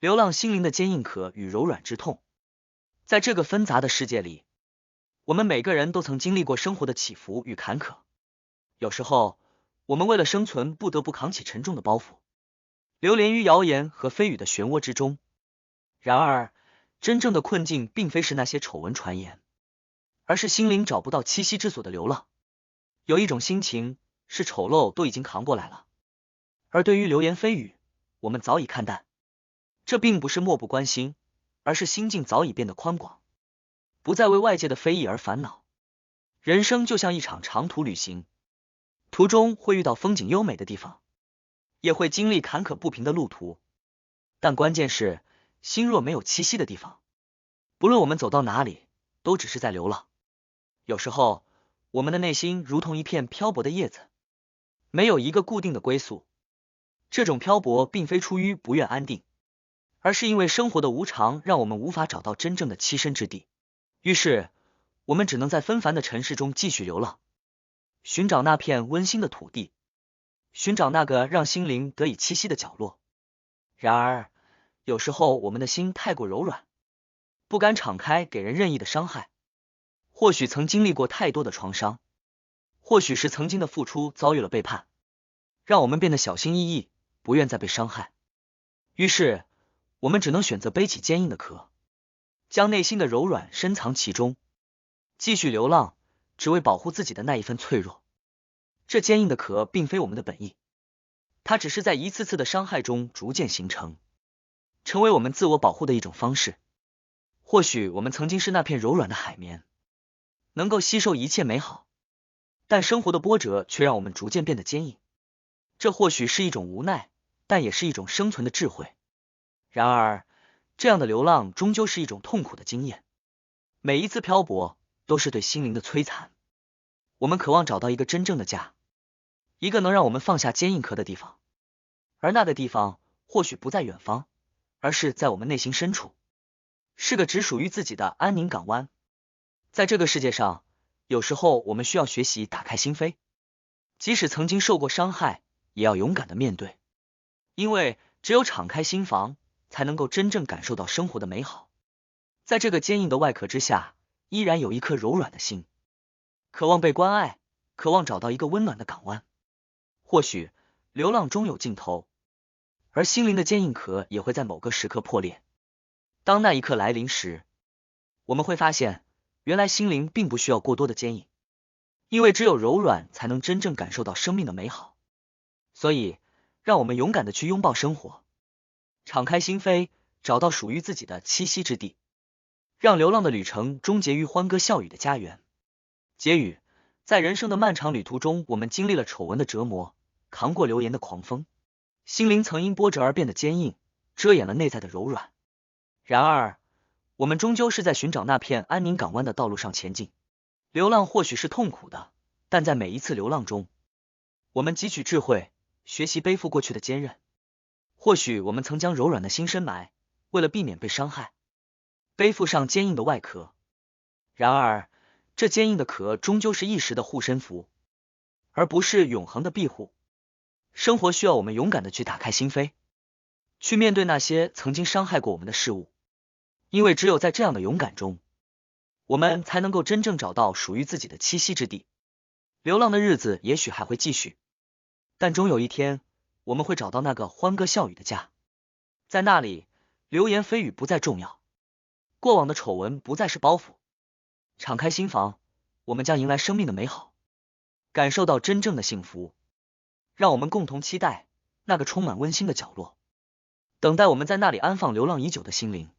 流浪心灵的坚硬壳与柔软之痛。在这个纷杂的世界里，我们每个人都曾经历过生活的起伏与坎坷。有时候，我们为了生存不得不扛起沉重的包袱，流连于谣言和蜚语的漩涡之中。然而，真正的困境并非是那些丑闻传言，而是心灵找不到栖息之所的流浪。有一种心情是丑陋都已经扛过来了，而对于流言蜚语，我们早已看淡。这并不是漠不关心，而是心境早已变得宽广，不再为外界的非议而烦恼。人生就像一场长途旅行，途中会遇到风景优美的地方，也会经历坎坷不平的路途，但关键是心若没有栖息的地方，不论我们走到哪里，都只是在流浪。有时候，我们的内心如同一片漂泊的叶子，没有一个固定的归宿。这种漂泊并非出于不愿安定，而是因为生活的无常让我们无法找到真正的栖身之地。于是，我们只能在纷繁的尘世中继续流浪，寻找那片温馨的土地，寻找那个让心灵得以栖息的角落。然而，有时候我们的心太过柔软，不敢敞开给人任意的伤害。或许曾经历过太多的创伤，或许是曾经的付出遭遇了背叛，让我们变得小心翼翼，不愿再被伤害。于是，我们只能选择背起坚硬的壳，将内心的柔软深藏其中，继续流浪，只为保护自己的那一份脆弱。这坚硬的壳并非我们的本意，它只是在一次次的伤害中逐渐形成，成为我们自我保护的一种方式。或许我们曾经是那片柔软的海绵，能够吸收一切美好，但生活的波折却让我们逐渐变得坚硬。这或许是一种无奈，但也是一种生存的智慧。然而，这样的流浪终究是一种痛苦的经验。每一次漂泊都是对心灵的摧残。我们渴望找到一个真正的家，一个能让我们放下坚硬壳的地方。而那个地方或许不在远方，而是在我们内心深处，是个只属于自己的安宁港湾。在这个世界上，有时候我们需要学习打开心扉，即使曾经受过伤害，也要勇敢的面对。因为只有敞开心房，才能够真正感受到生活的美好。在这个坚硬的外壳之下，依然有一颗柔软的心，渴望被关爱，渴望找到一个温暖的港湾。或许流浪终有尽头，而心灵的坚硬壳也会在某个时刻破裂。当那一刻来临时，我们会发现，原来心灵并不需要过多的坚硬，因为只有柔软才能真正感受到生命的美好。所以，让我们勇敢的去拥抱生活，敞开心扉，找到属于自己的栖息之地，让流浪的旅程终结于欢歌笑语的家园。结语：在人生的漫长旅途中，我们经历了丑闻的折磨，扛过流言的狂风，心灵曾因波折而变得坚硬，遮掩了内在的柔软。然而，我们终究是在寻找那片安宁港湾的道路上前进。流浪或许是痛苦的，但在每一次流浪中，我们汲取智慧，学习背负过去的坚韧。或许我们曾将柔软的心深埋，为了避免被伤害，背负上坚硬的外壳。然而，这坚硬的壳终究是一时的护身符，而不是永恒的庇护。生活需要我们勇敢的去打开心扉，去面对那些曾经伤害过我们的事物。因为只有在这样的勇敢中，我们才能够真正找到属于自己的栖息之地。流浪的日子也许还会继续，但终有一天，我们会找到那个欢歌笑语的家。在那里，流言蜚语不再重要，过往的丑闻不再是包袱。敞开心房，我们将迎来生命的美好，感受到真正的幸福。让我们共同期待那个充满温馨的角落，等待我们在那里安放流浪已久的心灵。